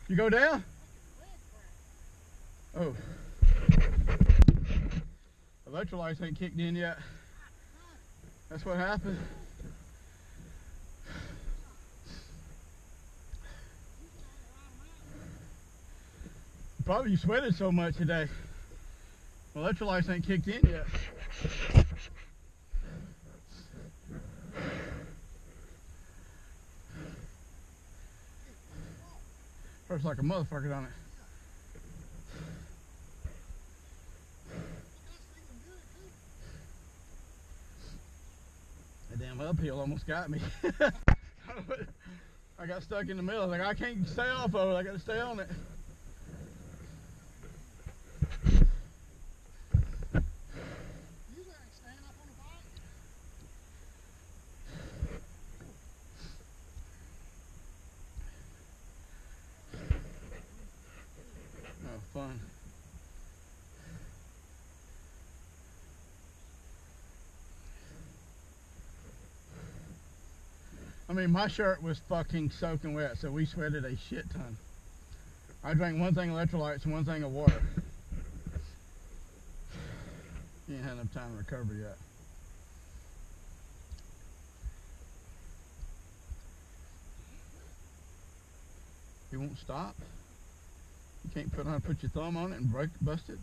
You go down? Oh. Electrolytes ain't kicked in yet. That's what happened. Probably you sweated so much today. Electrolytes ain't kicked in yet. Hurts like a motherfucker, don't it? That damn uphill almost got me. I got stuck in the middle. Like, I can't stay off of it. I got to stay on it. Oh, fun. I mean, my shirt was fucking soaking wet, so we sweated a shit ton. I drank one thing of electrolytes and one thing of water. You ain't had enough time to recover yet. It won't stop. You can't put your thumb on it and bust it.